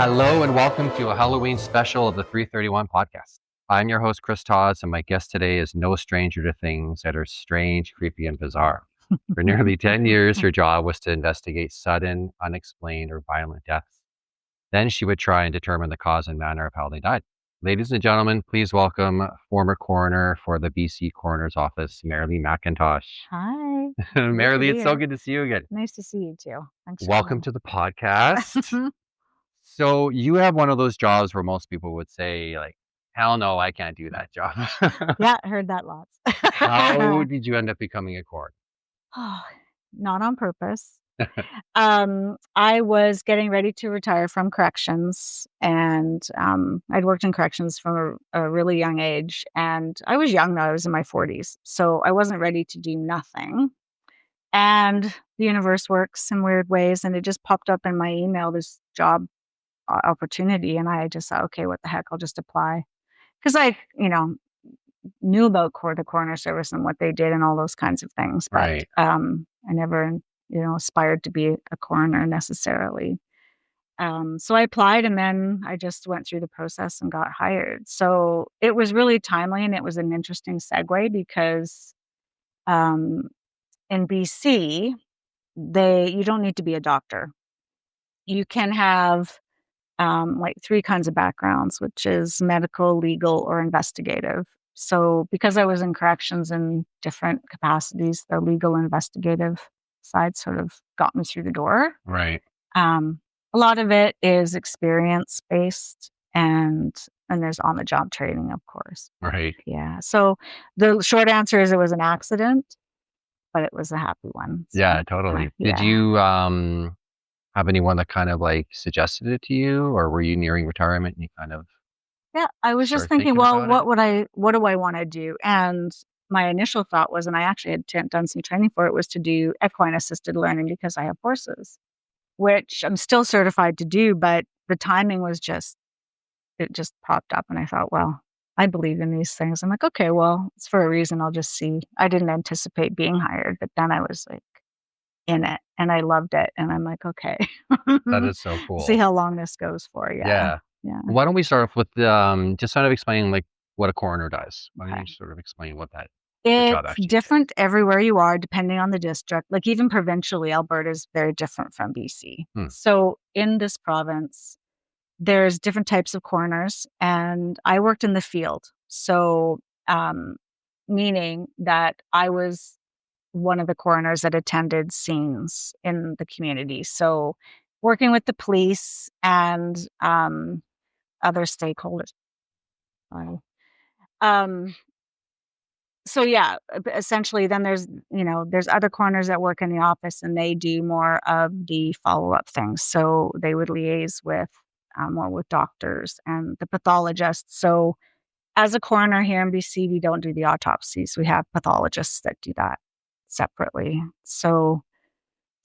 Hello and welcome to a Halloween special of the 331 podcast. I'm your host, Chris Toss, and my guest today is no stranger to things that are strange, creepy, and bizarre. For nearly 10 years, her job was to investigate sudden, unexplained, or violent deaths. Then she would try and determine the cause and manner of how they died. Ladies and gentlemen, please welcome former coroner for the BC Coroners Office, Merrily Macintosh. Hi. Merrily, it's so here. good to see you again. Nice to see you too. Thanks for Welcome to the podcast. So you have one of those jobs where most people would say, like, hell no, I can't do that job. Yeah, I heard that lots. How did you end up becoming a coroner? Not on purpose. I was getting ready to retire from corrections, and I'd worked in corrections from a really young age. And I was young though; I was in my 40s, so I wasn't ready to do nothing. And the universe works in weird ways, and it just popped up in my email, this job opportunity, and I just thought, okay, what the heck, I'll just apply because I, knew about the coroner service and what they did and all those kinds of things, but Right. I never, aspired to be a coroner necessarily. So I applied, and then I just went through the process and got hired. So it was really timely, and it was an interesting segue because um, in BC, you don't need to be a doctor. You can have like three kinds of backgrounds, which is medical, legal, or investigative. So because I was in corrections in different capacities, the legal investigative side sort of got me through the door. Right. Um, a lot of it is experience based, and there's on the job training, of course. Right. Yeah. So the short answer is it was an accident, but it was a happy one. So, Yeah, totally. Did you have anyone that kind of like suggested it to you, or were you nearing retirement and you kind of Yeah, I was just started thinking, thinking well, about it? what do I wanna do? And my initial thought was, and I actually had done some training for it, was to do equine assisted learning because I have horses, which I'm still certified to do, but the timing was it just popped up, and I thought, well, I believe in these things. I'm like, okay, well, it's for a reason. I'll just see. I didn't anticipate being hired, but then I was like in it and I loved it. And I'm like, okay, That is so see cool. how long this goes for. Yeah. Yeah. Yeah. Why don't we start off with just sort of explaining like what a coroner does? Why don't you Okay. sort of explain what the job It's actually entails? different everywhere you are depending on the district. Like, even provincially, Alberta is very different from BC. Hmm. So in this province, there's different types of coroners, and I worked in the field. So, um, meaning that I was one of the coroners that attended scenes in the community. So working with the police and, other stakeholders. Sorry. Um So yeah, essentially then there's other coroners that work in the office, and they do more of the follow-up things. So they would liaise with more with doctors and the pathologists. So as a coroner here in BC, we don't do the autopsies. We have pathologists that do that separately. So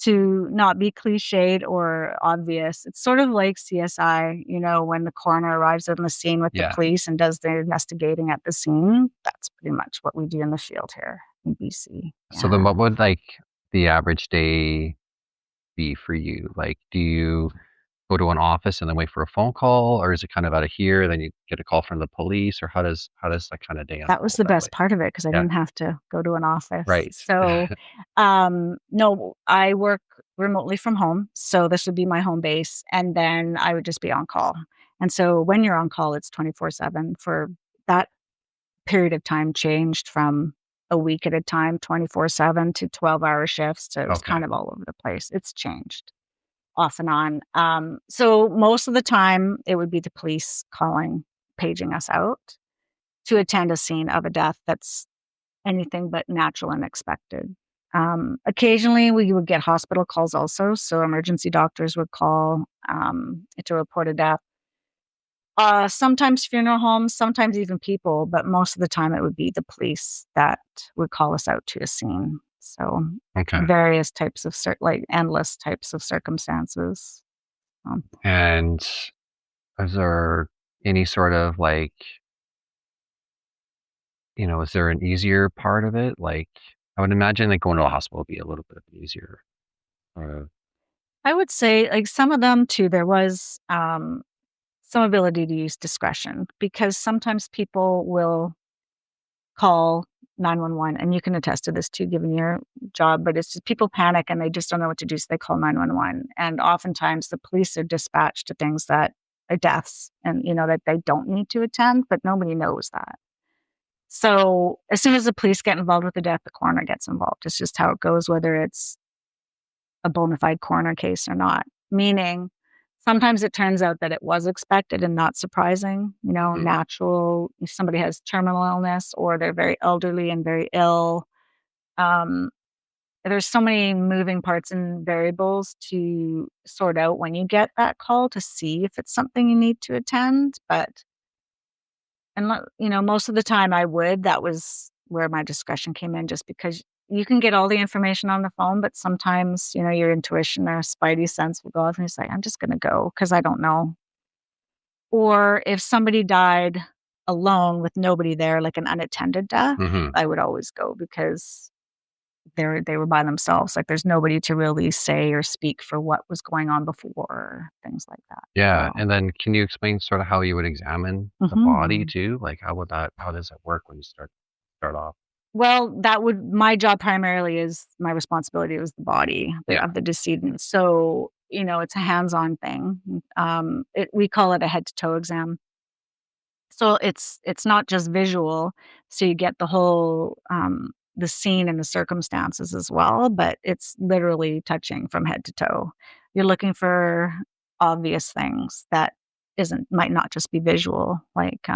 to not be cliched or obvious, it's sort of like CSI, when the coroner arrives on the scene with the Yeah. police and does the investigating at the scene. That's pretty much what we do in the field here in BC. So then Yeah. what would like the average day be for you? Like, do you go to an office and then wait for a phone call, or is it kind of out of here, then you get a call from the police, or how does that kind of day That was unfold the that way? best part of it because I Yeah. didn't have to go to an office. Right. So, no, I work remotely from home. So this would be my home base. And then I would just be on call. And so when you're on call, it's 24/7 for that period of time changed from a week at a time, 24/7 to 12-hour shifts. So it was Okay. kind of all over the place. It's changed off and on. So most of the time it would be the police calling, paging us out to attend a scene of a death that's anything but natural and expected. Occasionally we would get hospital calls also. So emergency doctors would call to report a death. Sometimes funeral homes, sometimes even people, but most of the time it would be the police that would call us out to a scene. So Okay. various types of like endless types of circumstances. And is there any sort of like, is there an easier part of it? Like, I would imagine like going to a hospital would be a little bit easier. Or, I would say like some of them too. There was some ability to use discretion, because sometimes people will call 911, and you can attest to this too, given your job, but it's just people panic and they just don't know what to do, so they call 911. And oftentimes the police are dispatched to things that are deaths and, that they don't need to attend, but nobody knows that. So as soon as the police get involved with the death, the coroner gets involved. It's just how it goes, whether it's a bona fide coroner case or not. Meaning, sometimes it turns out that it was expected and not surprising, natural, if somebody has terminal illness or they're very elderly and very ill. Um, there's so many moving parts and variables to sort out when you get that call to see if it's something you need to attend. But, most of the time that was where my discretion came in, just because you can get all the information on the phone, but sometimes, your intuition or spidey sense will go off and you say, I'm just going to go because I don't know. Or if somebody died alone with nobody there, like an unattended death, Mm-hmm. I would always go because they were by themselves. Like there's nobody to really say or speak for what was going on before, things like that. Yeah. So, And then can you explain sort of how you would examine the body too? Like how does it work when you start off? well, my job primarily is my responsibility was the body Yeah. of the decedent. So, it's a hands-on thing. We call it a head to toe exam. So it's not just visual, so you get the whole, the scene and the circumstances as well, but it's literally touching from head to toe. You're looking for obvious things that might not just be visual, like,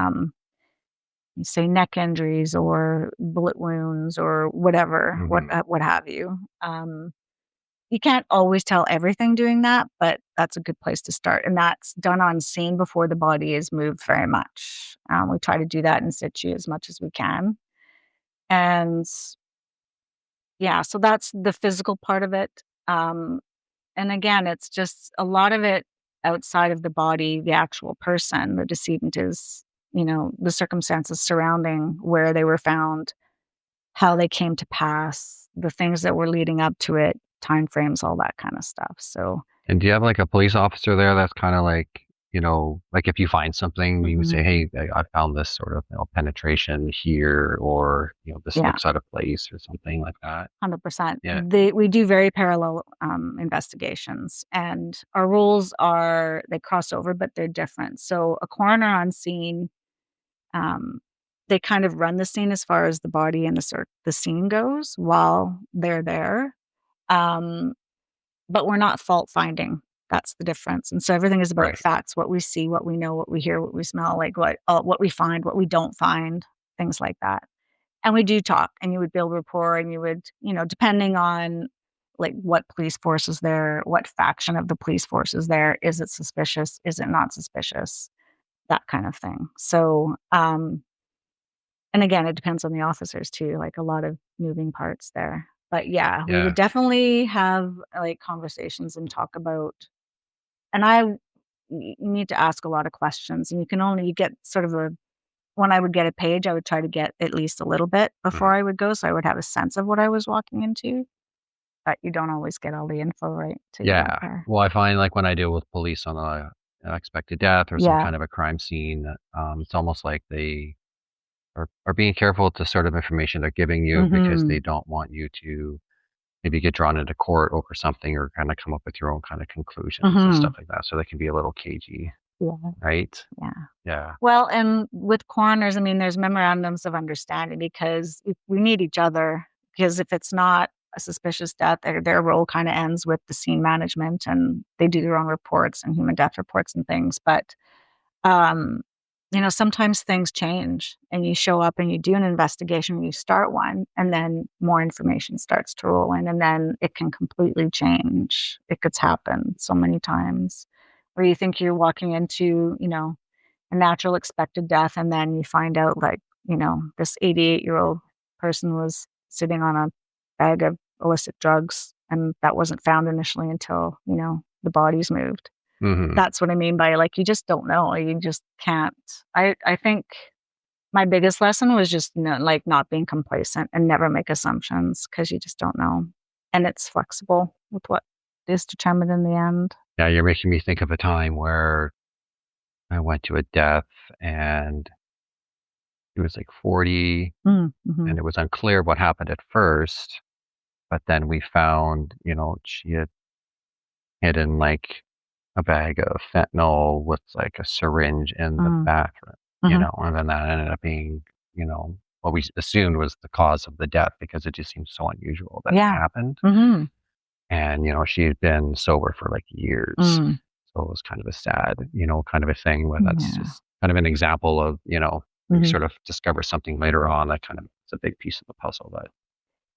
you say neck injuries or bullet wounds or whatever, Mm-hmm. what have you. You can't always tell everything doing that, but that's a good place to start, and that's done on scene before the body is moved very much. We try to do that in situ as much as we can, and yeah, so that's the physical part of it. Um, and again, it's just a lot of it outside of the body, the actual person, the decedent is, the circumstances surrounding where they were found, how they came to pass, the things that were leading up to it, timeframes, all that kind of stuff. So, And do you have like a police officer there that's kind of like, like if you find something, you would say, hey, I found this sort of penetration here, or, this yeah, looks out of place or something like that. 100%. Yeah. We do very parallel investigations, and our rules they cross over, but they're different. So, a coroner on scene, um, they kind of run the scene as far as the body and the scene goes while they're there. Um, but we're not fault finding. That's the difference. And so everything is about Right. facts, what we see, what we know, what we hear, what we smell, like what we find, what we don't find, things like that. And we do talk, and you would build rapport, and you would, depending on like what police force is there, what faction of the police force is there, is it suspicious, is it not suspicious, that kind of thing. So, and again, it depends on the officers too, like a lot of moving parts there. But yeah, we Yeah. would definitely have like conversations and talk about, and you need to ask a lot of questions, and you get sort of when I would get a page, I would try to get at least a little bit before Mhm. I would go, so I would have a sense of what I was walking into, but you don't always get all the info right till you get Yeah. there. Well, I find like when I deal with police on an unexpected death or some Yeah. kind of a crime scene, it's almost like they are being careful with the sort of information they're giving you because they Mhm. don't want you to maybe get drawn into court over something or kind of come up with your own kind of conclusions and stuff Mhm. like that. So they can be a little cagey, Yeah. right? Yeah. Yeah. Well, and with coroners, I mean, there's memorandums of understanding because we need each other. Because if it's not a suspicious death, their role kind of ends with the scene management, and they do their own reports and human death reports and things. But um, sometimes things change, and you show up and you do an investigation, and you start one, and then more information starts to roll in, and then it can completely change. It could happen so many times where you think you're walking into, a natural expected death, and then you find out like, this 88-year-old person was sitting on a bag of illicit drugs, and that wasn't found initially until, the body's moved. Hmm. That's what I mean by, like, you just don't know, you just can't. I think my biggest lesson was just, like, not being complacent and never make assumptions because you just don't know, and it's flexible with what is determined in the end. Yeah. You're making me think of a time where I went to a death and he was like 40 Mm-hmm. and it was unclear what happened at first. But then we found, she had hidden like a bag of fentanyl with like a syringe in the bathroom, Mm-hmm. and then that ended up being, what we assumed was the cause of the death because it just seemed so unusual that it Yeah. happened. Mm-hmm. And, she had been sober for like years. Mm. So it was kind of a sad, kind of a thing where that's Yeah. just kind of an example of, we Mm-hmm. sort of discover something later on that kind of is a big piece of the puzzle. But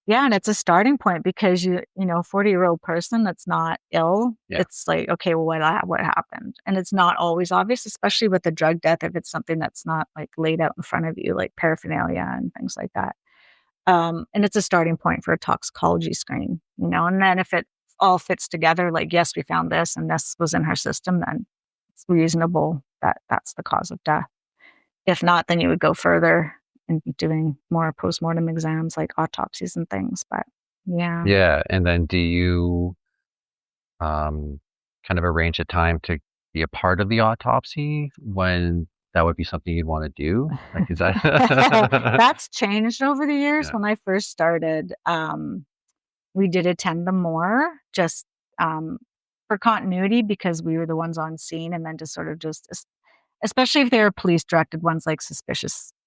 Yeah, and it's a starting point because 40-year-old person that's not ill, yeah. it's like, okay, well, what happened? And it's not always obvious, especially with a drug death, if it's something that's not like laid out in front of you, like paraphernalia and things like that. And it's a starting point for a toxicology screen, and then if it all fits together, like, yes, we found this and this was in her system, then it's reasonable that that's the cause of death. If not, then you would go further and doing more postmortem exams like autopsies and things. But yeah. Yeah. And then do you kind of arrange a time to be a part of the autopsy when that would be something you'd want to do? Like, is that? That's changed over the years. Yeah. When I first started, we did attend them more just for continuity because we were the ones on scene, and then to sort of just, especially if they were police directed ones, like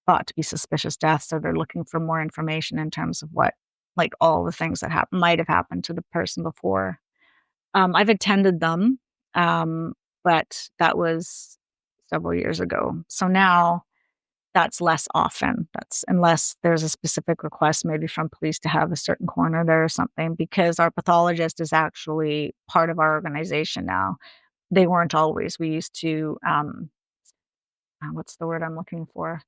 thought to be suspicious deaths. So they're looking for more information in terms of what, like all the things that might have happened to the person before. I've attended them, but that was several years ago. So now that's less often. That's unless there's a specific request, maybe from police to have a certain coroner there or something, because our pathologist is actually part of our organization now. They weren't always. We used to, what's the word I'm looking for?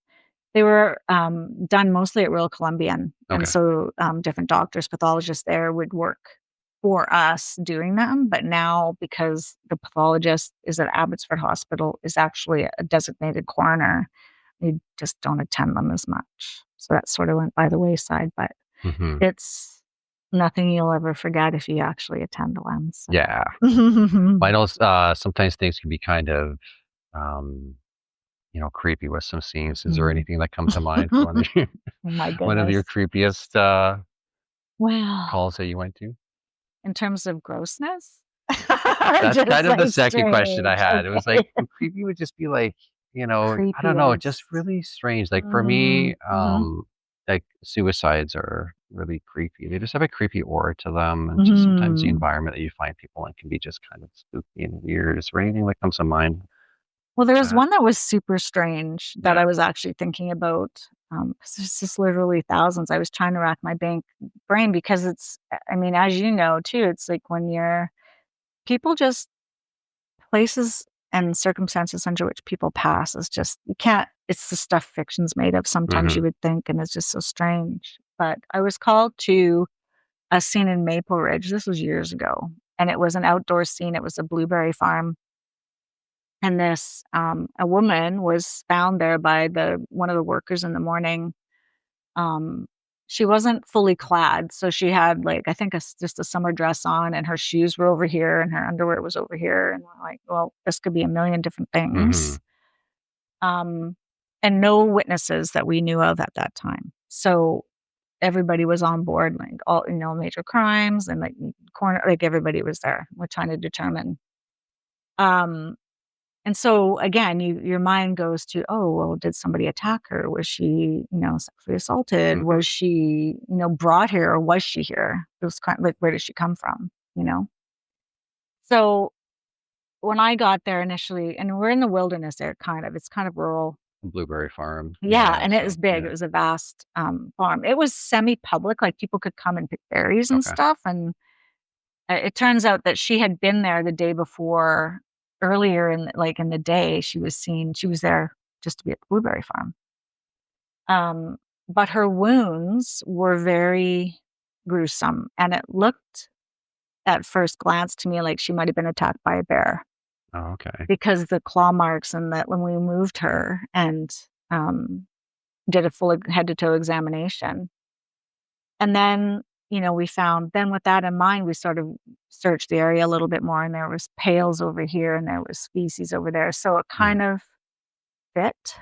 They were done mostly at Royal Columbian. And Okay. so different doctors, pathologists there would work for us doing them. But now, because the pathologist is at Abbotsford Hospital, is actually a designated coroner, we just don't attend them as much. So that sort of went by the wayside. But Hmm. it's nothing you'll ever forget if you actually attend one. So. Yeah. I know sometimes things can be kind of, um, creepy with some scenes. Is there anything that comes to mind for Oh my one of your goodness. creepiest Well, calls that you went to? in terms of grossness? Or That's kind just of the like second question I strange? had. It was like, Okay. creepy would just be like, I don't know, just Creepiest. really strange. Like for Mhm, me, mhm, like suicides are really creepy. They just have a creepy aura to them. And just sometimes the mhm. environment that you find people in can be just kind of spooky and weird. Is there anything that comes to mind? Well, there was That? one that was super strange that Yeah. I was actually thinking about, 'cause there's just literally thousands. I was trying to rack my brain because it's I mean, as you know too, it's like when you're people just places and circumstances under which people pass is just you can't it's the stuff fiction's made of, sometimes you Hmm. would think, and it's just so strange. But I was called to a scene in Maple Ridge. This was years ago, and it was an outdoor scene. It was a blueberry farm, and this a woman was found there by the one of the workers in the morning. Um, she wasn't fully clad, so she had like I think just a summer dress on, and her shoes were over here, and her underwear was over here, and we're like, well, this could be a million different Hmm. things. Um, and no witnesses that we knew of at that time. So everybody was on board, like all major crimes and like corner, like everybody was there. We're trying to determine. Um, and so again, your mind goes to, oh well, did somebody attack her? Was she sexually assaulted? Hmm. Was she brought here, or was she here? It was kind of like, where did she come from? So when I got there initially, and we're in the wilderness there, it's kind of rural. Blueberry farm. Yeah, Yeah. and it was So, big. It yeah. was a vast, farm. It was semi-public, like, people could come and pick berries and Okay. stuff, and, it turns out that she had been there the day before. Earlier in the day, she was there just to be at the blueberry farm. Um, but her wounds were very gruesome, and it looked, at first glance, to me like she might have been attacked by a bear, Oh, okay. because the claw marks, and that when we moved her and, um did a full head to toe examination. And then, we found, then with that in mind, we sort of searched the area a little bit more, and there was pails over here and there was feces over there. So it kind Mm. of fit.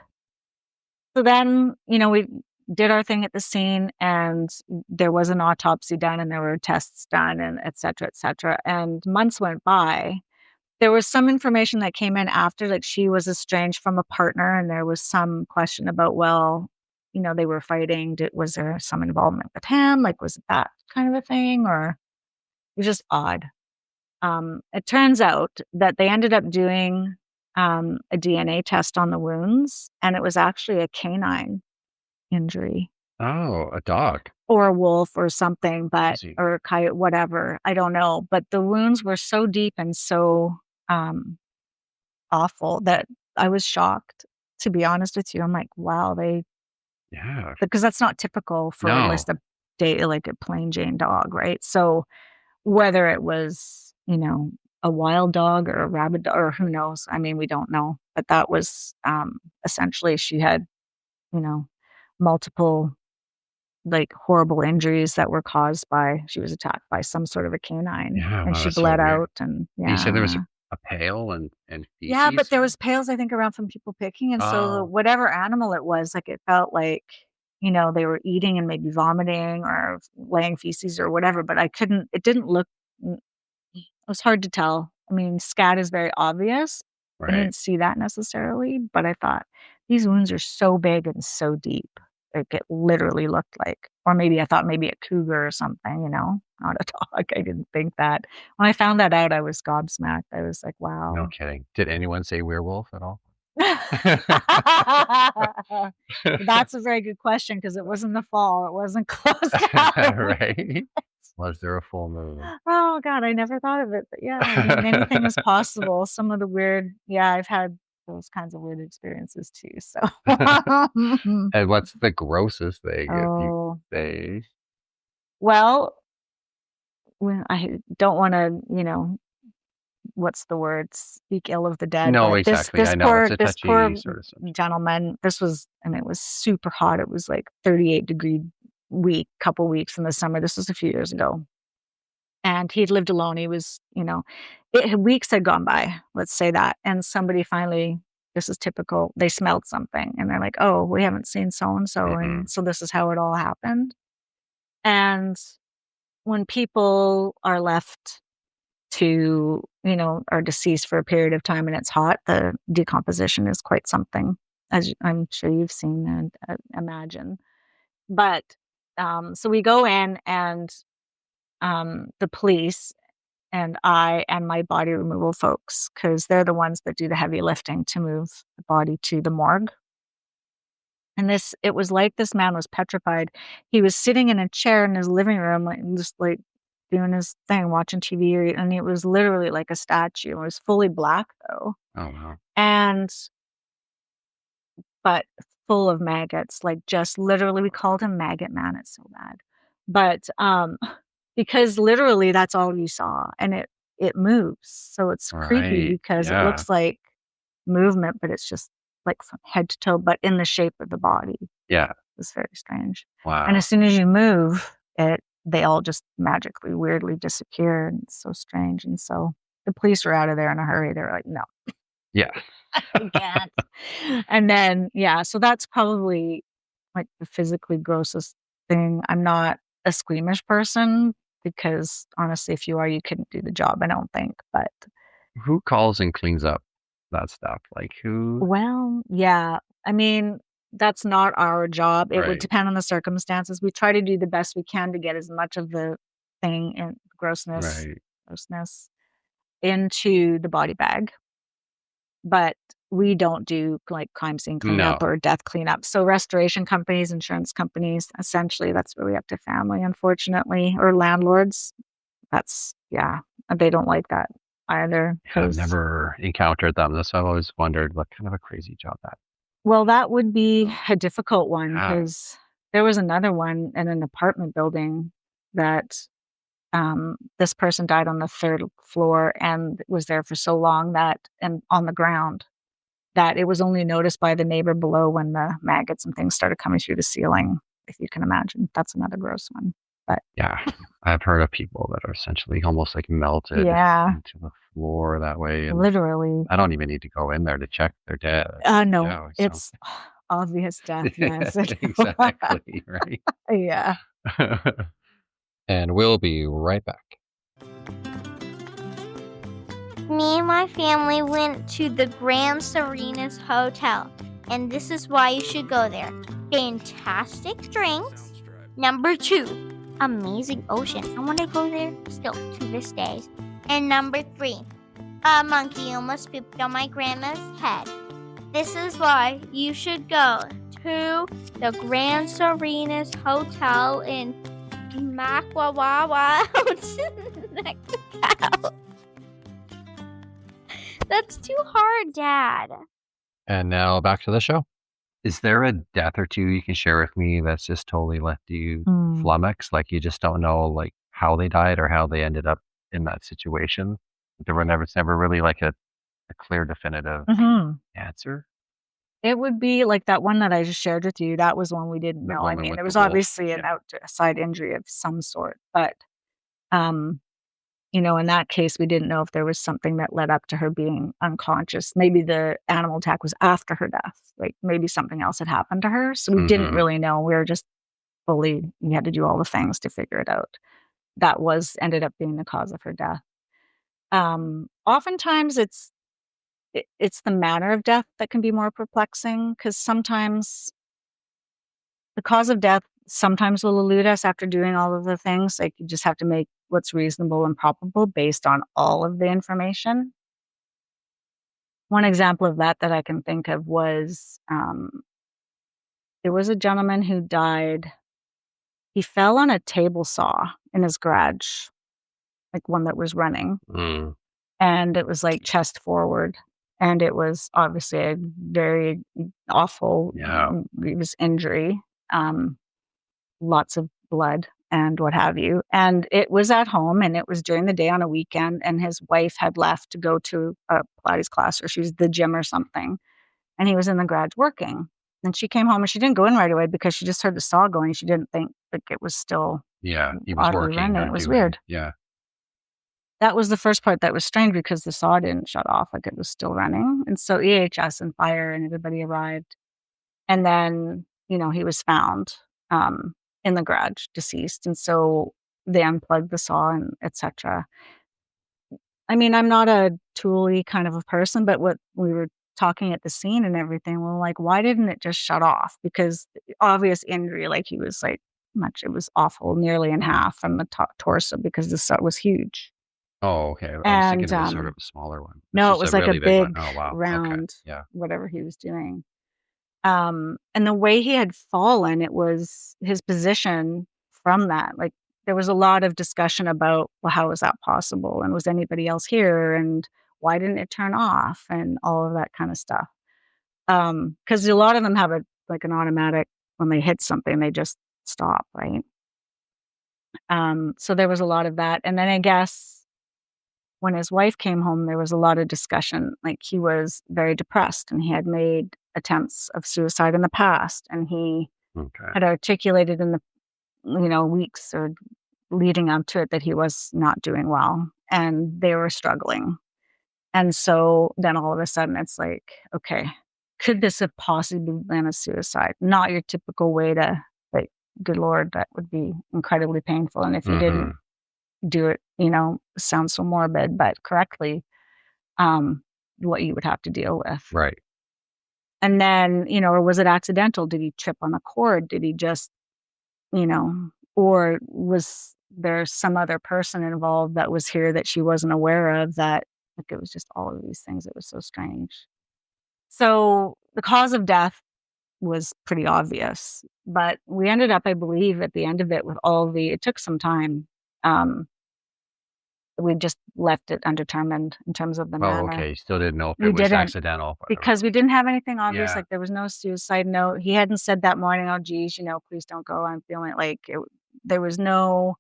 So then, we did our thing at the scene, and there was an autopsy done, and there were tests done, and et cetera, et cetera. And months went by. There was some information that came in after, like she was estranged from a partner, and there was some question about, well, they were fighting. Was there some involvement with him? Like, was it that kind of a thing? Or it was just odd. It turns out that they ended up doing a DNA test on the wounds, and it was actually a canine injury Oh, a dog. or a wolf or something, Crazy. or a coyote, whatever. I don't know. But the wounds were so deep and so awful that I was shocked, to be honest with you. I'm like, wow, Yeah. because that's not typical for No. like a plain Jane dog, right? So whether it was, a wild dog or a rabid dog, or who knows? I mean, we don't know. But that was essentially, she had, multiple like horrible injuries that were caused by, she was attacked by some sort of a canine, Yeah, and wow, she that's so bled weird. out, and You said there was yeah. a pail and Yeah, but feces? there was pails, I think, around from people picking, and so Oh, whatever animal it was, like, it felt like, they were eating and maybe vomiting or laying feces or whatever, but it didn't look, it was hard to tell. I mean, scat is very obvious. I right. didn't see that necessarily, but I thought, "These wounds are so big and so deep." Like, it literally looked like, or maybe I thought maybe a cougar or something, not a dog. I didn't think that. When I found that out, I was gobsmacked. I was like, No "Wow." kidding. Did anyone say werewolf at all? That's a very good question because it was in the fall. It wasn't close to Halloween. Right? Was there a full moon? Oh god, I never thought of it, but yeah, I mean, anything is possible. Some of the weird, yeah, I've had those kinds of weird experiences too, so. And what's the grossest thing if you Oh, say? well, when I don't wanna, what's the word? Speak ill of the dead, No, but this exactly. this I know it's poor a this poor touchy sort of subject. gentleman, and it was super hot. It was like 38-degree couple weeks in the summer. This was a few years ago. And he'd lived alone. He was, weeks had gone by, let's say that. And somebody finally, this is typical, they smelled something and they're like, oh, we haven't seen so and so. And Mhm. so this is how it all happened. And when people are left to, are deceased for a period of time and it's hot, the decomposition is quite something, I'm sure you've seen and imagine. But so we go in, and the police and I and my body removal folks, because 'cause they're the ones that do the heavy lifting to move the body to the morgue. And it was like this man was petrified. He was sitting in a chair in his living room, like, just, like, doing his thing, watching TV, and it was literally like a statue. It was fully black, though, Oh, wow. and but full of maggots, like, just literally we called him Maggot Man, it's so bad. But, because literally that's all you saw, and it moves, so it's creepy Right. because it Yeah. looks like movement, but it's just, like, from head to toe, but in the shape of the body. Yeah. It's very strange, and Wow. as soon as you move it, they all just magically, weirdly disappear, and it's so strange, and so the police were out of there in a hurry. They were like, "No." Yeah. I can't. And then, yeah, so that's probably, like, the physically grossest thing. I'm not a squeamish person because, honestly, if you are, you couldn't do the job, I don't think, but Who calls and cleans up that stuff? Like, who? well, yeah, I mean, that's not our job. It would Right. depend on the circumstances. We try to do the best we can to get as much of the thing and Right. grossness into the body bag. But we don't do, like, crime scene cleanup No. or death cleanup. So restoration companies, insurance companies, essentially, that's really up to family, unfortunately, or landlords. That's, yeah, they don't like that either Yeah, I've because, never encountered them. That's why I've always wondered what kind of a crazy job that. well, that would be a difficult one Yeah. because there was another one in an apartment building that, this person died on the 3rd floor and was there for so long that, and on the ground, that it was only noticed by the neighbor below when the maggots and things started coming through the ceiling, if you can imagine. That's another gross one. But Yeah. I've heard of people that are essentially almost like melted Yeah, into the floor that way, and literally. I don't even need to go in there to check they're dead. No, Yeah, so it's obvious death, yes. exactly, right? Yeah. And we'll be right back. Me and my family went to the Grand Serenas Hotel, and this is why you should go there. Fantastic drinks. Number 2, amazing ocean. I want to go there still to this day. And number 3, a monkey almost pooped on my grandma's head. This is why you should go to the Grand Serenas Hotel in Macwawawa, Mexico. That's too hard, Dad. And now back to the show. Is there a death or two you can share with me that's just totally left you flummoxed? Like you just don't know like how they died or how they ended up in that situation? It's never really like a clear, definitive answer. It would be like that one that I just shared with you. That was one we didn't The know. I woman mean, with it the was wolf. obviously an outside injury of some sort, but you know, in that case, we didn't know if there was something that led up to her being unconscious. Maybe the animal attack was after her death. Like maybe something else had happened to her. So we didn't really know. We were just we had to do all the things to figure it out. That ended up being the cause of her death. Oftentimes it's the manner of death that can be more perplexing, because sometimes the cause of death sometimes will elude us after doing all of the things. Like you just have to make what's reasonable and probable based on all of the information. One example of that I can think of was there was a gentleman who died. He fell on a table saw in his garage, like one that was running, and it was like chest forward. And it was obviously a very awful injury, lots of blood and what have you. And it was at home, and it was during the day on a weekend, and his wife had left to go to a Pilates class, or she was at the gym or something. And he was in the garage working. And she came home, and she didn't go in right away because she just heard the saw going. She didn't think like it was still he was working running. It was doing, weird. Yeah. That was the first part that was strange because the saw didn't shut off, like it was still running. And so EHS and fire and everybody arrived. And then, you know, he was found in the garage, deceased. And so they unplugged the saw and etc. I mean, I'm not a tooly kind of a person, but what we were talking at the scene and everything, we're like, why didn't it just shut off? Because obvious injury, like he was like it was awful, nearly in half from the torso because the saw was huge. Oh, okay. I was And thinking it was sort of a smaller one. no, This it was is like really a big one. big Oh, wow. Okay. round, Yeah. whatever he was doing. And the way he had fallen, it was his position from that. Like there was a lot of discussion about, well, how was that possible? And was anybody else here? And why didn't it turn off? And all of that kind of stuff. Because a lot of them have like an automatic, when they hit something, they just stop, right? So there was a lot of that. And then I guess when his wife came home, there was a lot of discussion. Like he was very depressed, and he had made attempts of suicide in the past, and he had articulated in the weeks or leading up to it that he was not doing well, and they were struggling. And so then all of a sudden it's like, okay, could this have possibly been a suicide? Not your typical way to, like, good Lord, that would be incredibly painful. And if you didn't do it, sounds so morbid, but correctly, what you would have to deal with. Right. And then, or was it accidental? Did he trip on a cord? Did he just, or was there some other person involved that was here that she wasn't aware of, that, like, it was just all of these things. It was so strange. So the cause of death was pretty obvious, but we ended up, I believe, at the end of it with it took some time. We just left it undetermined in terms of the manner. Okay. You still didn't know if it was accidental. Because we didn't have anything obvious. Like there was no suicide note. He hadn't said that morning, oh, geez, please don't go. I'm feeling like it. There was no,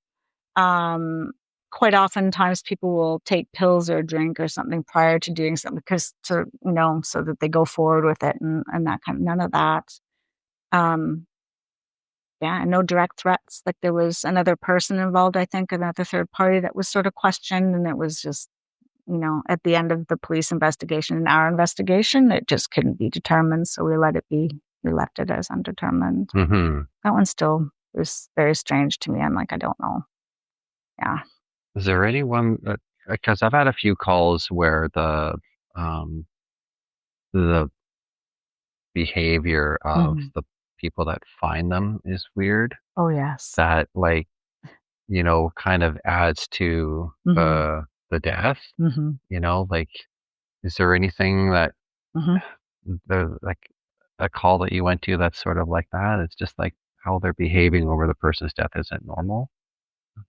quite oftentimes people will take pills or drink or something prior to doing something because so that they go forward with it and that kind of, none of that. Yeah, and no direct threats. Like there was another person involved, I think, another third party that was sort of questioned, and it was just, at the end of the police investigation and our investigation, it just couldn't be determined, so we let it be. We left it as undetermined. Mm-hmm. That one still was very strange to me. I'm like, I don't know. Yeah. Is there anyone that, because I've had a few calls where the behavior of Mhm. the people that find them is weird. Oh, yes. That kind of adds to Mhm. the death. Mhm. Like, is there anything that Mhm. like a call that you went to that's sort of like that? It's just like how they're behaving over the person's death isn't normal.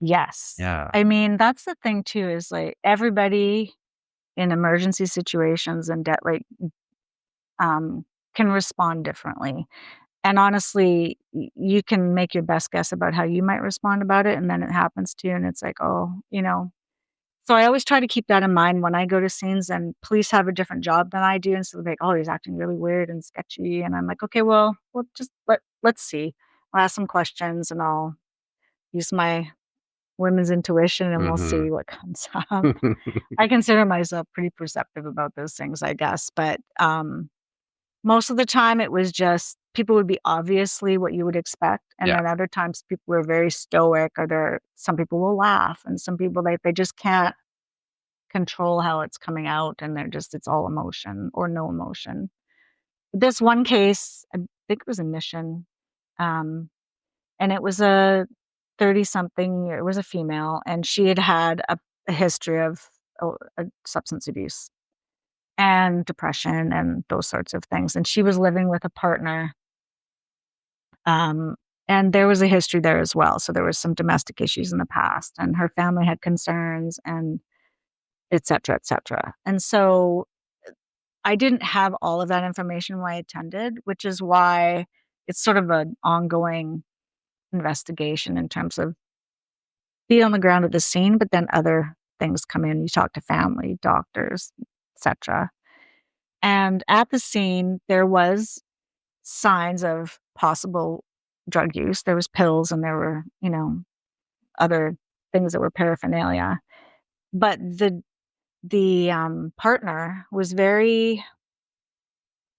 Yes. Yeah. I mean, that's the thing too, is like everybody in emergency situations and can respond differently. And honestly, you can make your best guess about how you might respond about it, and then it happens to you, and it's like, oh, So I always try to keep that in mind when I go to scenes, and police have a different job than I do, and so they're like, "Oh, he's acting really weird and sketchy," and I'm like, "Okay, well, we'll just let's see. I'll ask some questions, and I'll use my women's intuition, and we'll Mm-hmm. see what comes up." I consider myself pretty perceptive about those things, I guess, but most of the time it was just people would be obviously what you would expect, and Yeah. then other times people were very stoic, or some people will laugh, and some people they just can't control how it's coming out, and it's all emotion or no emotion. This one case, I think it was a Mission, um, and it was a 30 something, it was a female, and she had had a history of substance abuse and depression and those sorts of things. And she was living with a partner, um, and there was a history there as well. So there was some domestic issues in the past, and her family had concerns, and et cetera, et cetera. And so I didn't have all of that information when I attended, which is why it's sort of an ongoing investigation in terms of being on the ground at the scene, but then other things come in. You talk to family, doctors, etc. And at the scene, there was signs of possible drug use. There was pills, and there were, other things that were paraphernalia. But the partner was very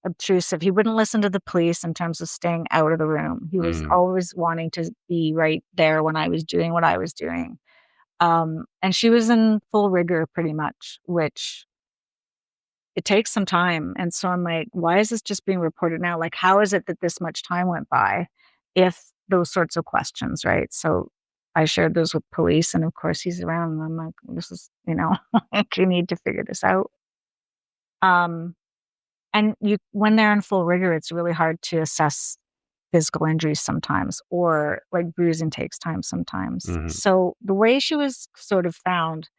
obtrusive. He wouldn't listen to the police in terms of staying out of the room. He was Mm. always wanting to be right there when I was doing what I was doing. And she was in full rigor pretty much, which it takes some time. And so I'm like, why is this just being reported now? Like, how is it that this much time went by if those sorts of questions, right? So I shared those with police, and of course he's around, and I'm like, this is, you need to figure this out. Um, And when they're in full rigor, it's really hard to assess physical injuries sometimes, or like bruising takes time sometimes. Mm-hmm. So the way she was sort of found,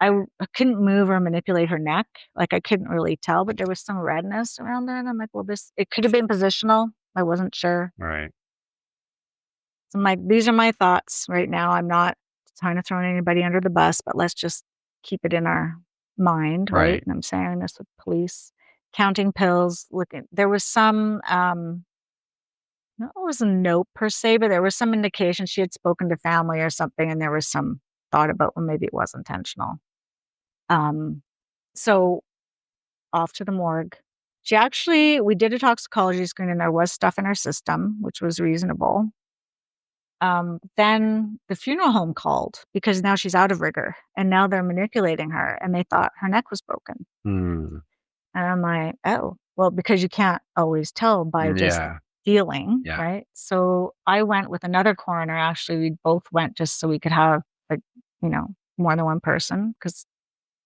I couldn't move or manipulate her neck. Like I couldn't really tell, but there was some redness around there. And I'm like, well, it could have been positional. I wasn't sure. Right. So I'm like, these are my thoughts right now. I'm not trying to throw anybody under the bus, but let's just keep it in our mind, right? Right. And I'm saying this with police, counting pills, there was some, no, it was a note per se, but there was some indication she had spoken to family or something, and there was some thought about, well, maybe it was intentional. Um, so off to the morgue. We did a toxicology screen, and there was stuff in her system, which was reasonable. Then the funeral home called because now she's out of rigor, and now they're manipulating her, and they thought her neck was broken. Mm. And I'm like, oh, well, because you can't always tell by just Yeah. feeling, Yeah. right? So I went with another coroner. Actually, we both went just so we could have, like, more than one person, because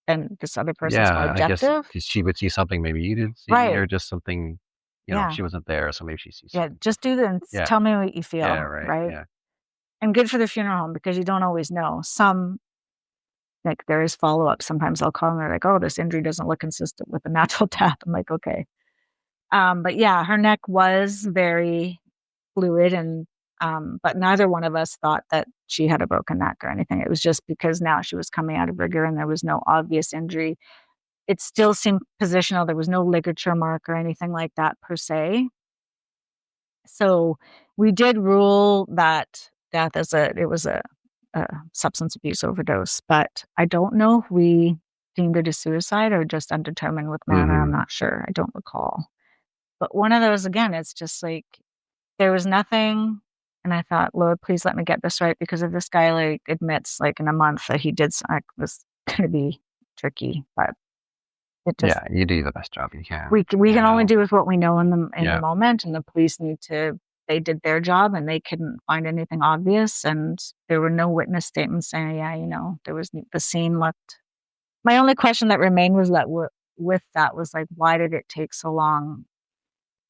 then this other person's more Yeah. I guess objective. she would see something maybe you didn't see, Right. or just something, Yeah. she wasn't there, so maybe she sees Yeah. something. Just do this. Yeah. Tell me what you feel. Yeah. Right. Right. Yeah. And good for the funeral home, because you don't always know. Like there is follow up. Sometimes I'll call and they're like, oh, this injury doesn't look consistent with a natural death. I'm like, okay. But yeah, her neck was very fluid, and but neither one of us thought that she had a broken neck or anything. It was just because now she was coming out of rigor and there was no obvious injury. It still seemed positional. There was no ligature mark or anything like that per se. So we did rule that death as it was a substance abuse overdose, but I don't know if we deemed it a suicide or just undetermined with manner. I'm not sure. I don't recall. But one of those, again, it's just like there was nothing. And I thought, Lord, please let me get this right, because if this guy like admits like in a month that he did, it was going to be tricky. But it just you do the best job you can. we can only do with what we know in the Yeah. moment, and the police they did their job, and they couldn't find anything obvious, and there were no witness statements saying, there was the scene looked. My only question that remained was that with that was like, why did it take so long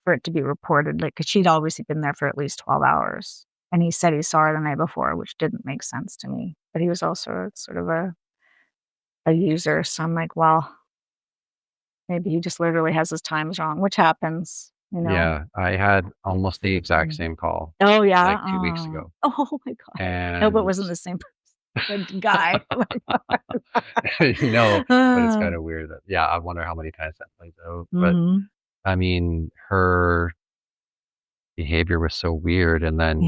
for it to be reported? Like, 'cause she'd obviously been there for at least 12 hours, and he said he saw her the night before, which didn't make sense to me. But he was also sort of a user, so I'm like, well, maybe he just literally has his times wrong, which happens, Yeah, I had almost the exact same call Oh, yeah? like 2 weeks ago. Oh my god. And Hope it wasn't the same person, the guy. Oh my god. No, but it's kind of weird that, I wonder how many times that plays out. But I mean, her behavior was so weird. And then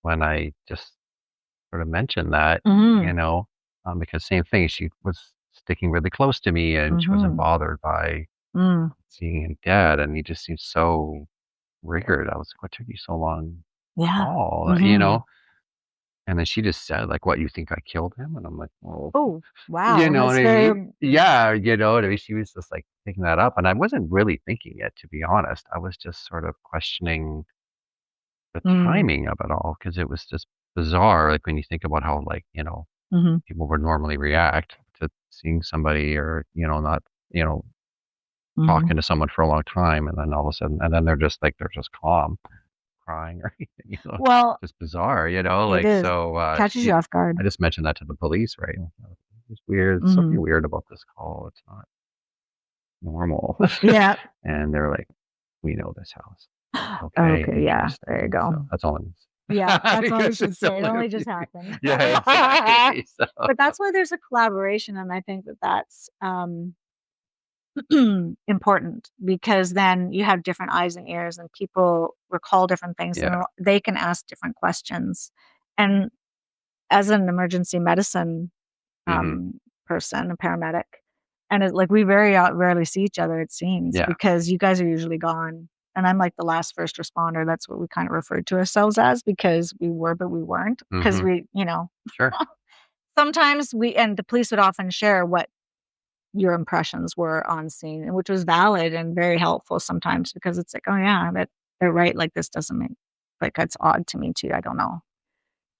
when I just sort of mentioned that, because same thing, she was sticking really close to me, and she wasn't bothered by seeing him dead, and he just seemed so weird. I was like, what took you so long to call? And then she just said, like, what, you think I killed him? And I'm like, well, Oh, wow. you know That's what I very mean? Yeah, you know what I mean? She was just like picking that up, and I wasn't really thinking it, to be honest. I was just sort of questioning the timing of it all, because it was just bizarre. Like when you think about how, like, people would normally react to seeing somebody, or, not, talking to someone for a long time, and then all of a sudden, and then they're just calm, crying or anything, Well, just bizarre, it like, is. so, Catches you off guard. I just mentioned that to the police, right? It's weird. Something weird about this call. It's not normal. Yeah. And they're like, we know this house. Okay, yeah, interesting. there you go. So that's all it means. Yeah, that's all you Because should it's say. It only only a just few- happened. Yeah, exactly. So, But that's why there's a collaboration, and I think that's important, because then you have different eyes and ears, and people recall different things, and they can ask different questions. And as an emergency medicine person, a paramedic, and it's like we very rarely see each other, it seems, because you guys are usually gone, and I'm like the last first responder. That's what we kind of referred to ourselves as, because we were, but we weren't, because we, sure. sometimes and the police would often share what your impressions were on scene, and which was valid and very helpful sometimes, because it's like, oh yeah, but they're right. Like, this doesn't make, like, it's odd to me too. I don't know.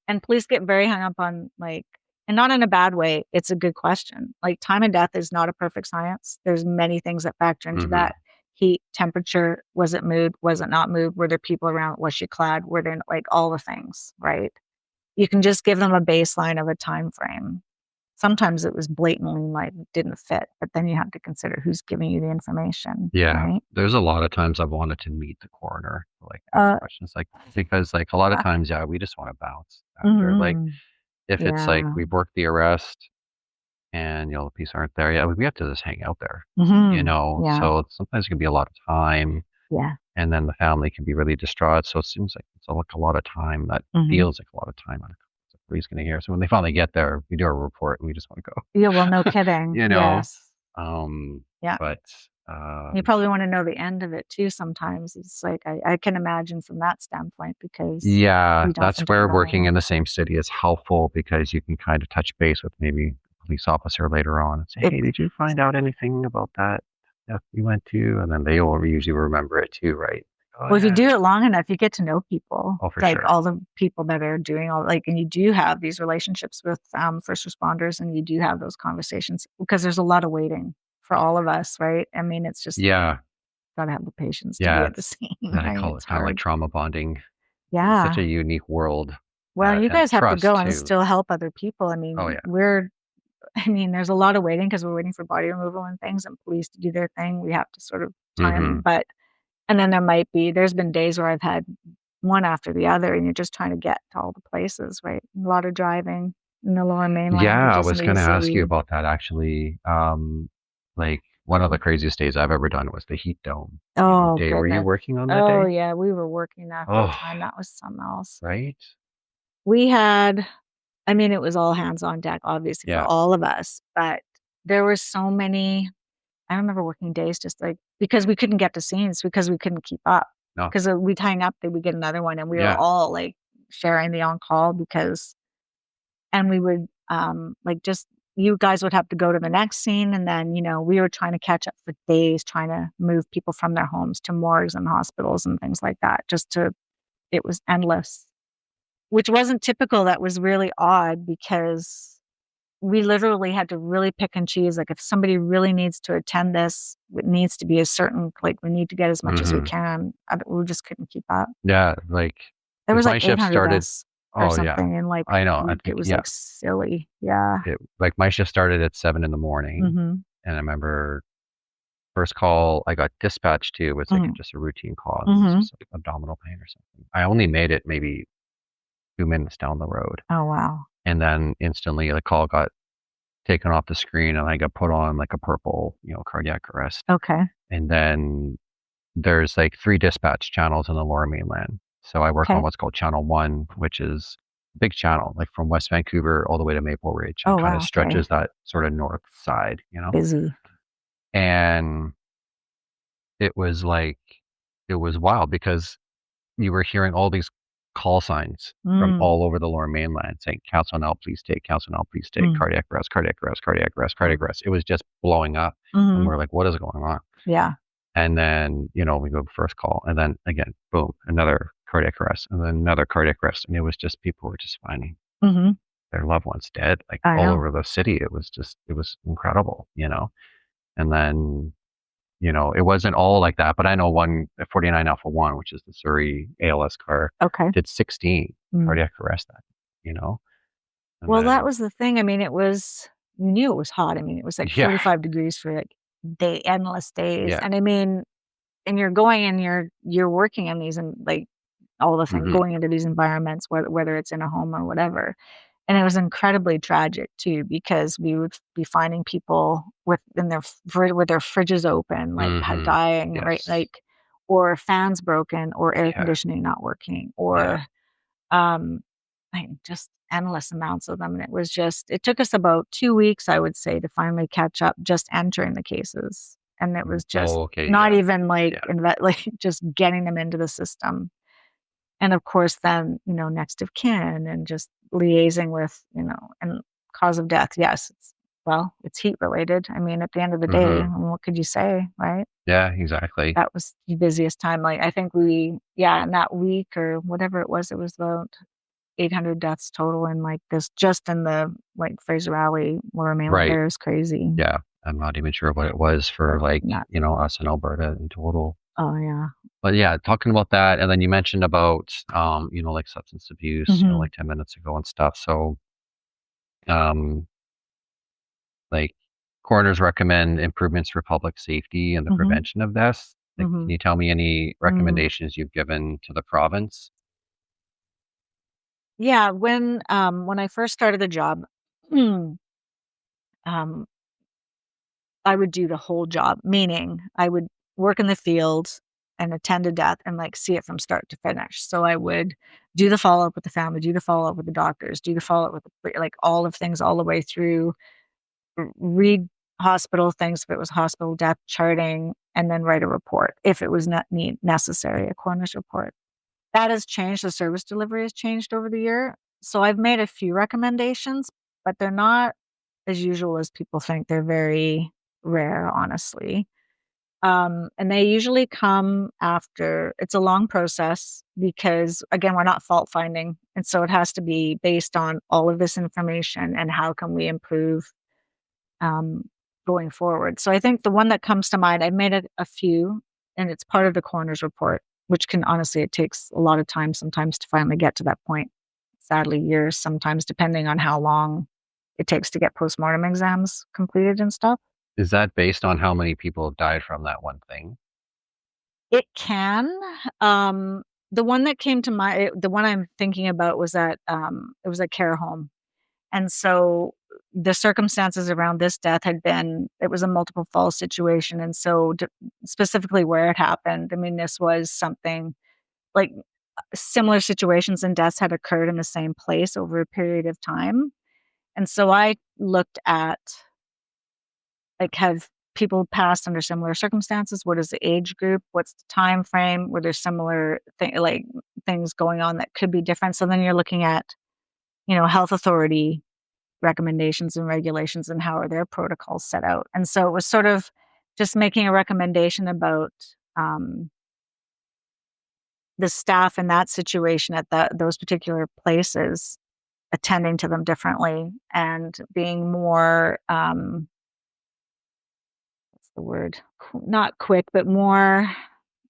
And police get very hung up on, like, and not in a bad way. It's a good question. Like, time and death is not a perfect science. There's many things that factor into that. Heat, temperature, was it moved? Was it not moved? Were there people around? Was she clad? Were there, like, all the things, right? You can just give them a baseline of a time frame. Sometimes it was blatantly like didn't fit, but then you have to consider who's giving you the information. Yeah, right? There's a lot of times I've wanted to meet the coroner, like, ask questions, like, because, like, a lot of times, we just want to bounce after. Like, if it's like we've worked the arrest and, the police aren't there, we have to just hang out there, So sometimes it can be a lot of time. Yeah. And then the family can be really distraught. So it seems like it's like a lot of time that feels like a lot of time. The police going to hear. So when they finally get there, we do a report and we just want to go. Yeah, well, no kidding. Yes. Yeah. But you probably want to know the end of it too. Sometimes it's like I can imagine from that standpoint, because that's where working in the same city is helpful, because you can kind of touch base with maybe a police officer later on and say, hey, did you find out anything about that you went to? And then they will usually remember it too, right? Well, if you do it long enough, you get to know people. Oh, for like sure. all the people that are doing and you do have these relationships with first responders, and you do have those conversations, because there's a lot of waiting for all of us, right? I mean, it's just gotta have the patience to be at the scene. I call it kind of like trauma bonding. Yeah, it's such a unique world. Well, you guys have to go and too. Still help other people. I mean, there's a lot of waiting, because we're waiting for body removal and things, and police to do their thing. We have to sort of time, and then there's been days where I've had one after the other, and you're just trying to get to all the places, right? A lot of driving in the Lower Mainland. Yeah, I was going to ask you about that, actually. Like, one of the craziest days I've ever done was the heat dome Oh, day. Were you goodness. working on that Oh, day? yeah, we were working that whole Oh, time. That was something else. right? We had I mean, it was all hands on deck, obviously, for Yeah. all of us, but there were so many I remember working days just, like because we couldn't get to scenes, because we couldn't keep up. No. 'Cause, we'd hang up, then we'd get another one, and we were Yeah. all, like, sharing the on-call because and we would, like, just you guys would have to go to the next scene, and then, we were trying to catch up for days, trying to move people from their homes to morgues and hospitals and things like that, it was endless, which wasn't typical, that was really odd because we literally had to really pick and choose, like, if somebody really needs to attend this, it needs to be a certain we need to get as much as we Mhm. can, we just couldn't keep up. Yeah, like, There 'cause was, my like, shift 800 started deaths or oh, yeah. something in, like, I know, a I week, it think was, yeah. like, silly. Yeah. Like, my shift started at 7 in the morning, Mhm. and I remember first call I got dispatched to was, like, Mhm. just a routine call. It was Mhm. just, like, abdominal pain or something. I only made it maybe 2 minutes down the road, Oh, wow. and then instantly the call got taken off the screen, and I got put on, like, a purple, cardiac arrest. Okay. And then there's, like, 3 dispatch channels in the Lower Mainland. So I work on Okay. what's called Channel 1, which is a big channel, like, from West Vancouver all the way to Maple Ridge, and Oh, kinda wow, okay. stretches that sorta north side, Busy. And it was, like it was wild because you were hearing all these call signs from Mm. all over the Lower Mainland saying, "Council now, please take. Council now, please take. Mm. Cardiac arrest, cardiac arrest, cardiac arrest, cardiac arrest." It was just blowing up, and Mhm. we're like, "What is going on?" Yeah. And then, we go first call, and then again, boom, another cardiac arrest, and then another cardiac arrest, and it was just people were just finding Mhm. their loved ones dead, like, I all know. over the city. It was incredible, And then, it wasn't all like that, but I know one, 49 Alpha 1, which is the Surrey ALS car, Okay. did 16 Mm. cardiac arrest that, and Well, that then was the thing, I mean, you knew it was hot, I mean, it was, like, yeah, 45 degrees for, like, endless days, yeah, and I mean and you're going and you're working in these and, like, all the things mhm, going into these environments, whether it's in a home or whatever, and it was incredibly tragic too because we would be finding people with their fridges open, like, mhm, dying, right, yes, like, or fans broken or air yeah, conditioning not working yeah, or, um, like, just endless amounts of them, and it took us about 2 weeks, I would say, to finally catch up just entering the cases, and it was just oh, okay, not yeah, even, like, yeah, like, just getting them into the system. And of course, then, next of kin and just liaising with, and cause of death, yes, it's heat related. I mean, at the end of the day, mhm, what could you say, right? yeah, exactly. That was the busiest time. Like, I think in that week or whatever it was about 800 deaths total in like this, just in the like Fraser Valley, Lower Mainland Right. area is crazy. Yeah, I'm not even sure what it was for, Like, like, nuts. us in Alberta in total. Oh, yeah. But yeah, talking about that, and then you mentioned about, like, substance abuse, Mhm. like 10 minutes ago and stuff. So, um, like, coroners recommend improvements for public safety and the Mhm. prevention of this. Like, can Mhm. you tell me any Mm. recommendations you've given to the province? Yeah, when I first started the job, um, I would do the whole job, meaning I would work in the field and attend to death and, like, see it from start to finish. So I would do the follow-up with the family, do the follow-up with the doctors, do the follow-up with like, all of things all the way through, read hospital things if it was hospital death charting, and then write a report if it was not necessary, a coroner's report. That has changed, the service delivery has changed over the year. So I've made a few recommendations, but they're not as usual as people think. They're very rare, honestly. And they usually come after it's a long process because, again, we're not fault finding. And so it has to be based on all of this information and how can we improve um, going forward. So I think the one that comes to mind, I've made a few, and it's part of the coroner's report, which can honestly, it takes a lot of time sometimes to finally get to that point. Sadly, years sometimes, depending on how long it takes to get postmortem exams completed and stuff. Is that based on how many people have died from that one thing? It can. Um, the one that came to the one I'm thinking about was it was a care home. And so the circumstances around this death it was a multiple fall situation. And so specifically where it happened, I mean, this was something like similar situations and deaths had occurred in the same place over a period of time. And so I looked at, like, have people passed under similar circumstances? What is the age group? What's the time frame? Were there similar things going on that could be different? So then you're looking at, health authority recommendations and regulations and how are their protocols set out. And so it was sort of just making a recommendation about the staff in that situation at those particular places, attending to them differently and being more, what's the word? Not quick, but more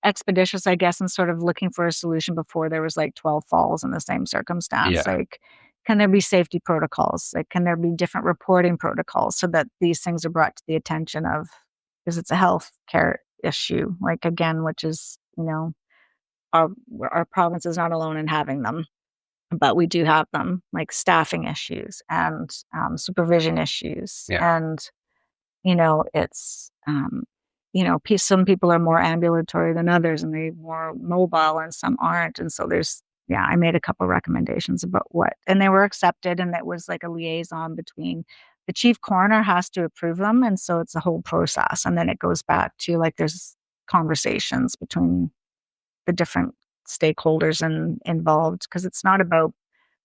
expeditious, I guess, and sort of looking for a solution before there was like 12 falls in the same circumstance. Yeah. Like, can there be safety protocols? Like, can there be different reporting protocols so that these things are brought to the attention of, because it's a health care issue, like, again, which is, our province is not alone in having them, but we do have them, like staffing issues and supervision issues. Yeah. And, it's, some people are more ambulatory than others and they're more mobile and some aren't. And so I made a couple recommendations about and they were accepted. And it was like a liaison between the chief coroner has to approve them. And so it's a whole process. And then it goes back to like, there's conversations between the different stakeholders and involved, because it's not about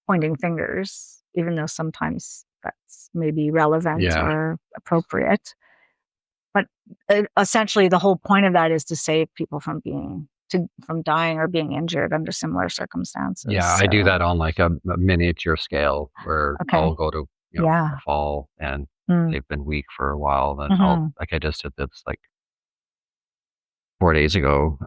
pointing fingers, even though sometimes that's maybe relevant or appropriate. But essentially, the whole point of that is to save people from dying or being injured under similar circumstances. Yeah, I do that on like a miniature scale where I'll go to a fall and they've been weak for a while. Then I just did this like 4 days ago.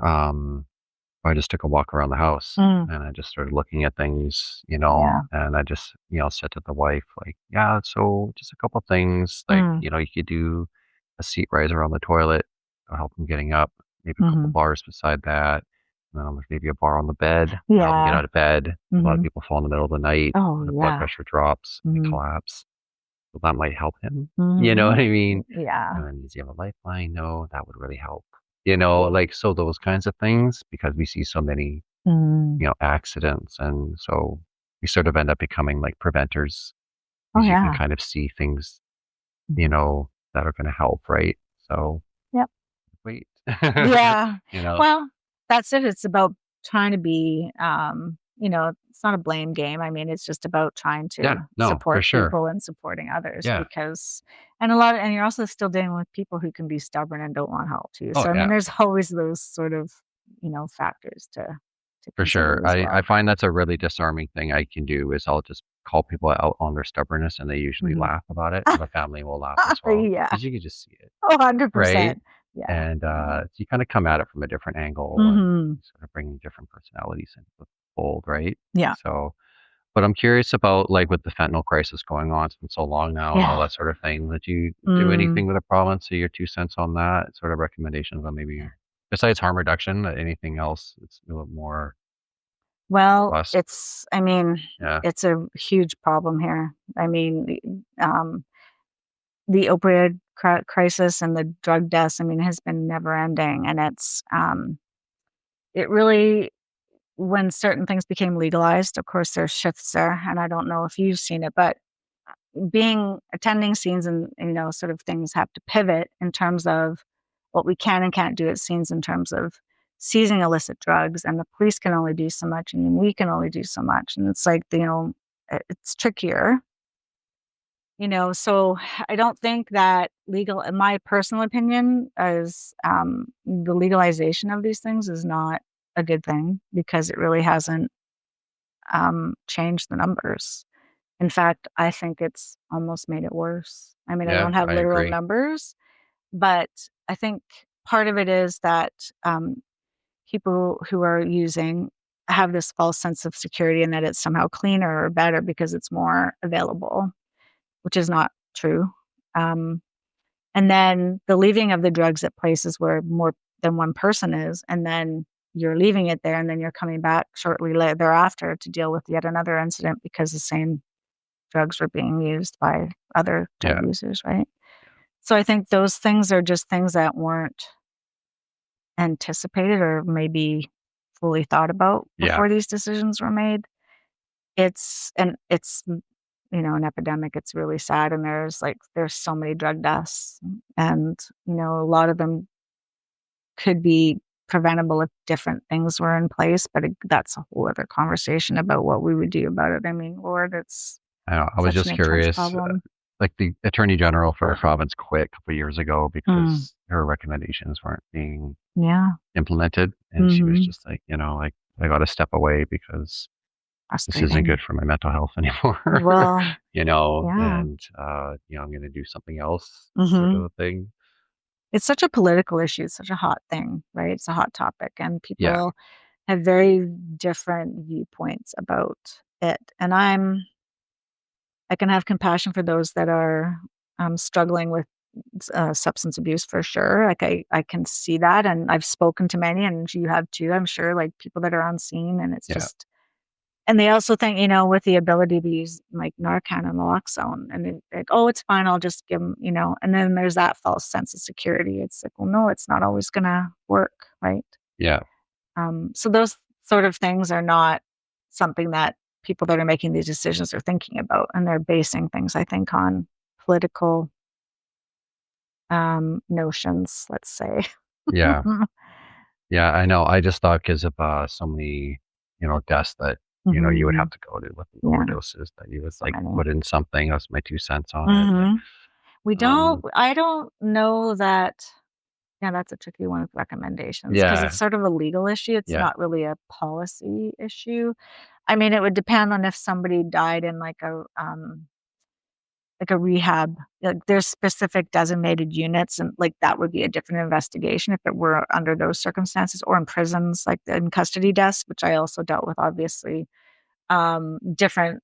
I just took a walk around the house and I just started looking at things, and I just, said to the wife, like, so just a couple things, like, you could do a seat riser on the toilet to help them getting up, maybe a couple bars beside that, maybe a bar on the bed, help them get out of bed. A lot of people fall in the middle of the night, the blood pressure drops, they collapse. So that might help him. You know what I mean? Yeah. And does he have a lifeline? No, that would really help. Like, so those kinds of things, because we see so many, accidents. And so we sort of end up becoming like preventers. You can kind of see things, that are going to help. Right. So, wait. Yeah. Well, that's it. It's about trying to be, it's not a blame game. I mean, it's just about trying to support people and supporting others and you're also still dealing with people who can be stubborn and don't want help too. So, I mean, there's always those sort of, factors to For sure. consider as well. I find that's a really disarming thing I can do is I'll just call people out on their stubbornness and they usually laugh about it. And the family will laugh as well. Yeah. Because you can just see it. Oh, 100%. Right? Yeah. And you kind of come at it from a different angle and sort of bringing different personalities into the fold, right? Yeah. So, but I'm curious about, like, with the fentanyl crisis going on, it's been so long now and all that sort of thing. Did you do anything with the province? So your 2 cents on that, sort of recommendations on maybe, besides harm reduction, anything else? It's a little more. Well, Plus. it's a huge problem here. I mean, the opioid crisis and the drug deaths, I mean, has been never ending. And it really, when certain things became legalized, of course, there's shifts there. And I don't know if you've seen it, but attending scenes and, sort of things have to pivot in terms of what we can and can't do at scenes in terms of seizing illicit drugs, and the police can only do so much and we can only do so much. And it's like, it's trickier, so I don't think that in my personal opinion, is the legalization of these things is not a good thing because it really hasn't changed the numbers. In fact, I think it's almost made it worse. I mean, I don't have literal numbers, but I think part of it is that people who are using have this false sense of security and that it's somehow cleaner or better because it's more available, which is not true. And then the leaving of the drugs at places where more than one person is, and then you're leaving it there and then you're coming back shortly thereafter to deal with yet another incident because the same drugs were being used by other drug Yeah. users, right? So I think those things are just things that weren't anticipated or maybe fully thought about Yeah. before these decisions were made. It's an epidemic. It's really sad, and there's so many drug deaths, and a lot of them could be preventable if different things were in place, but that's a whole other conversation about what we would do about it. I mean, Lord, it's I know. I was such an just intense curious. problem. Like the attorney general for our province quit a couple of years ago Mm. because her recommendations weren't being Yeah, implemented, and she was Mhm. just like, like I got to step away because this isn't frustrating. good for my mental health anymore. Well, yeah. And I'm going to do something else, sort of Mhm. a thing. It's such a political issue. It's such a hot thing, right? It's a hot topic, and Yeah, people have very different viewpoints about it. And I can have compassion for those that are struggling with substance abuse for sure. Like I can see that, and I've spoken to many, and you have too, I'm sure, like people that are on scene, and it's yeah, just. And they also think, with the ability to use like Narcan and naloxone, and like, oh, it's fine, I'll just give them, and then there's that false sense of security. It's like, well, no, it's not always gonna work, right? yeah, So those sort of things are not something that people that are making these decisions are thinking about, and they're basing things, I think, on political notions, let's say. yeah, yeah. I know. I just thought because of so many, deaths that you would have Mhm. to go to with the Yeah, overdoses, that you was so like many. put in something. That's my 2 cents on it. Like, Mhm. um, I don't know that. Yeah, that's a tricky one with recommendations because yeah, it's sort of a legal issue. It's yeah, not really a policy issue. I mean, it would depend on if somebody died in like a rehab. Like there's specific designated units, and like that would be a different investigation if it were under those circumstances, or in prisons, like in custody deaths, which I also dealt with, obviously. Different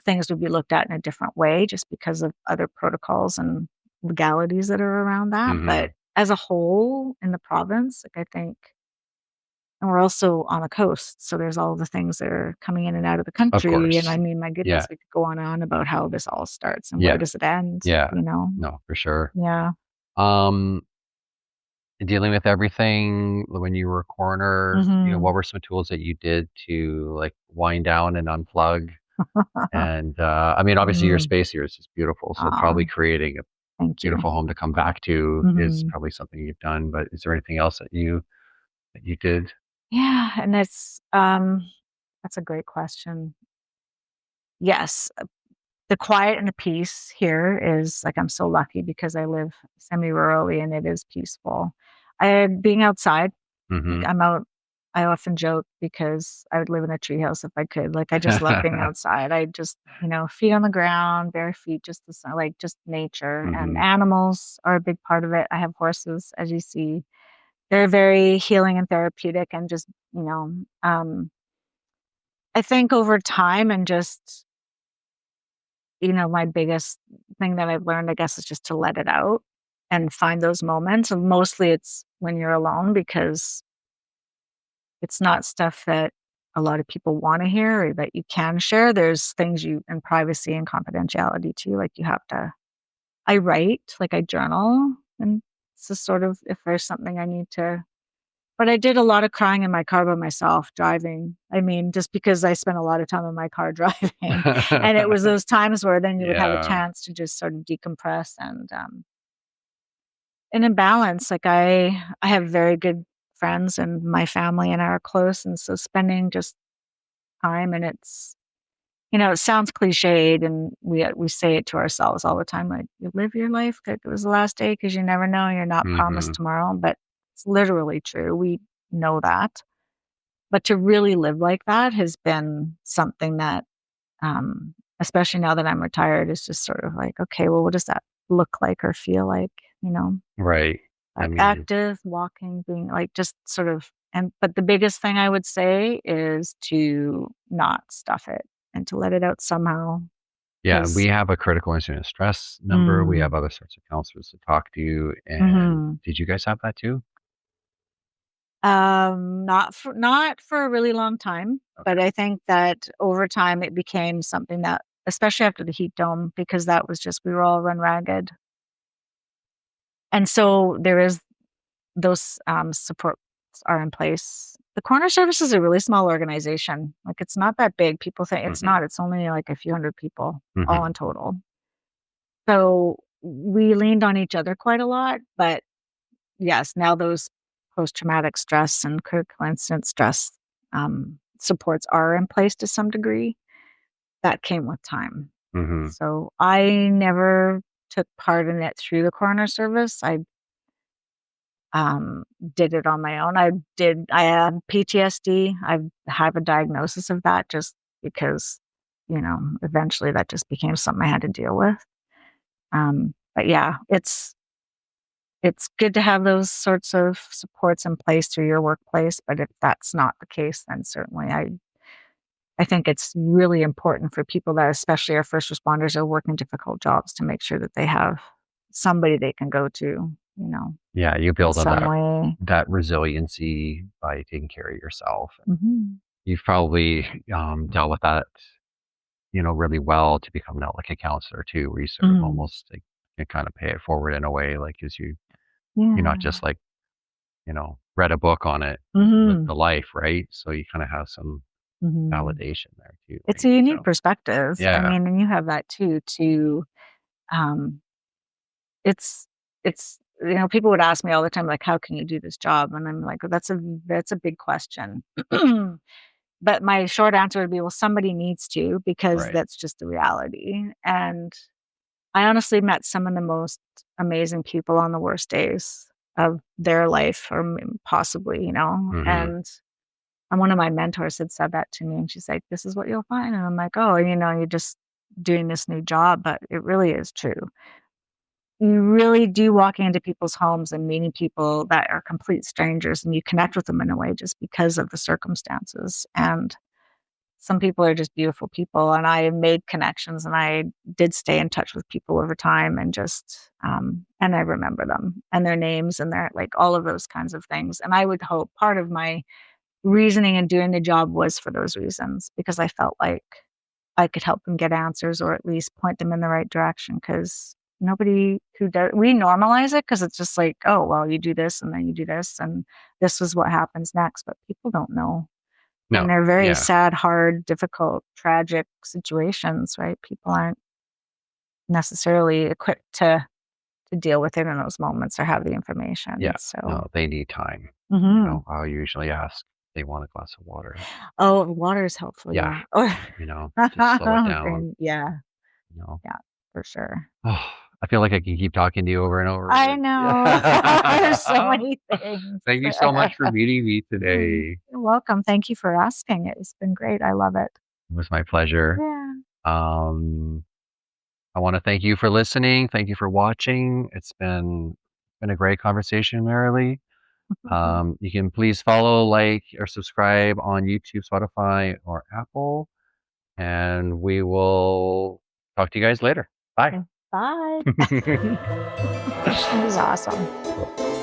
things would be looked at in a different way just because of other protocols and legalities that are around that. hmm But as a whole in the province, like I think, and we're also on the coast, so there's all the things that are coming in and out of the of country. And course. I mean, my Yeah, goodness, we could go on and on about how this all starts and where yeah, does it end, yeah. you know? No, for sure. Yeah. Um, Dealing with everything when you were a coroner, Hmm. what were some tools that you did to like wind down and unplug? And I mean, obviously your Mm. space here is just beautiful, so Aw, probably creating a thank you. beautiful home to come back to is Hmm. probably something you've done. But is there anything else that you did? Yeah, and that's a great question. Yes, the quiet and the peace here is like I'm so lucky because I live semi-rurally and it is peaceful. Being outside, like Hmm I'm out. I often joke because I would live in a treehouse if I could. Like I just love being outside. I just, feet on the ground, bare feet, just the sun, like just nature, and hmm animals are a big part of it. I have horses, as you see. They're very healing and therapeutic, and just, I think over time and just my biggest thing that I've learned, I guess, is just to let it out and find those moments. And mostly it's when you're alone because it's not stuff that a lot of people want to hear or that you can share. There's things you and privacy and confidentiality too. Like you have to, I write, like I journal. And it's just sort of if there's something I need to, but I did a lot of crying in my car by myself driving. I mean, just because I spent a lot of time in my car driving, and it was those times where then you would have a Yeah. chance to just sort of decompress and in balance. Like I have very good friends and my family and I are close, and so spending just time, and it sounds cliched, and we say it to ourselves all the time, like, "You live your life like it was the last day, because you never know, you're not promised hmm tomorrow," but it's literally true. We know that. But to really live like that has been something that, especially now that I'm retired, is just sort of like, okay, well, what does that look like or feel like? You know, Right. I like mean, active, walking, being like just sort of, but the biggest thing I would say is to not stuff it and to let it out somehow. yeah, we Because, have a critical incident stress number. We have other sorts of counselors to talk to. And mhm. did you guys have that too? Not for a really long time, but Okay. I think that over time it became something that especially after the heat dome, because that was just, we were all run ragged. And so there is those supports are in place. The Coroner Service is a really small organization. Like, it's not that big. People think it's not. It's only like a few hundred people all in total. So we leaned on each other quite a lot. But yes, now those post-traumatic stress and critical incident stress supports are in place to some degree. That came with time. So I never took part in it through the Coroner Service. I did it on my own. I had PTSD. I have a diagnosis of that just because, eventually that just became something I had to deal with. But yeah, it's good to have those sorts of supports in place through your workplace. But if that's not the case, then certainly I think it's really important for people that, especially our first responders, are working difficult jobs, to make sure that they have somebody they can go to, Yeah, you build in on some way. that resiliency by taking care of yourself. You've probably dealt with that, really well to become now like a counselor too, where you sort of almost like you kind of pay it forward in a way, like as you're not just like, read a book on it with the life, right? So you kind of have some validation there too. It's a unique perspective. Yeah. I mean, and you have that too. It's people would ask me all the time, like, how can you do this job? And I'm like, well, that's a big question. But my short answer would be, well, somebody needs to, because that's just the reality. And I honestly met some of the most amazing people on the worst days of their life, or possibly, and one of my mentors had said that to me, and she's like, this is what you'll find. And I'm like, oh, you're just doing this new job, but it really is true. You really do walking into people's homes and meeting people that are complete strangers, and you connect with them in a way just because of the circumstances. And some people are just beautiful people, and I made connections, and I did stay in touch with people over time, and just and I remember them and their names and their, like, all of those kinds of things. And I would hope part of my reasoning in doing the job was for those reasons, because I felt like I could help them get answers, or at least point them in the right direction, because nobody who does, we normalize it because it's just like, oh, well, you do this and then you do this and this is what happens next. But people don't know. No, and they're very sad, hard, difficult, tragic situations, right? People aren't necessarily equipped to deal with it in those moments or have the information. Yeah. So No, they need time. I'll usually ask if they want a glass of water. Oh, water is helpful. Yeah. Or just slow it down. Yeah, for sure. Oh, I feel like I can keep talking to you over and over. I know. There's so many things. Thank you so much for meeting me today. You're welcome. Thank you for asking. It's been great. I love it. It was my pleasure. Yeah. I want to thank you for listening. Thank you for watching. It's been a great conversation, Merrily. You can please follow, like, or subscribe on YouTube, Spotify, or Apple. And we will talk to you guys later. Bye. Bye. This was awesome.